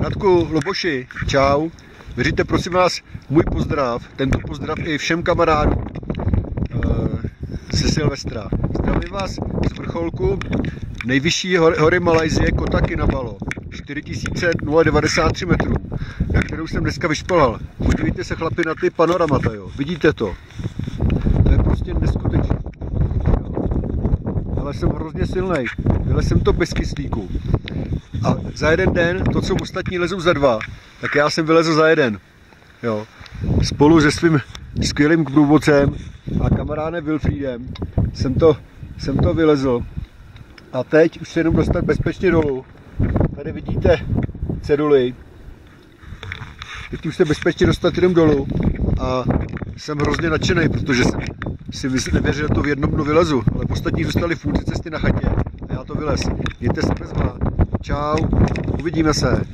Radku Loboši, čau. Věříte prosím vás můj pozdrav, tento pozdrav i všem kamarádům ze Silvestra. Zdravím vás z vrcholku nejvyšší hory Malajsie Kota Kinabalu, 4093 metrů, na kterou jsem dneska vyšplhal. Podívejte se chlapi na ty panoramata, jo. Vidíte to? To je prostě neskutečné. Ale jsem hrozně silnej. Vylez jsem to bez kyslíku. A za jeden den, to co ostatní lezou za dva, tak já jsem vylezl za jeden. Jo. Spolu se svým skvělým průvodcem a kamarádem Wilfriedem jsem to vylezl. A teď už se jenom dostat bezpečně dolů. Tady vidíte ceduly. Teď už se bezpečně dostat jenom dolů. A jsem hrozně nadšený, protože jsem si nevěřil, že to v jednom dnu vylezu. Ale ostatní zůstali v půlce cesty na chatě. A já to vylez. Mějte se bezva. Čau. Uvidíme se.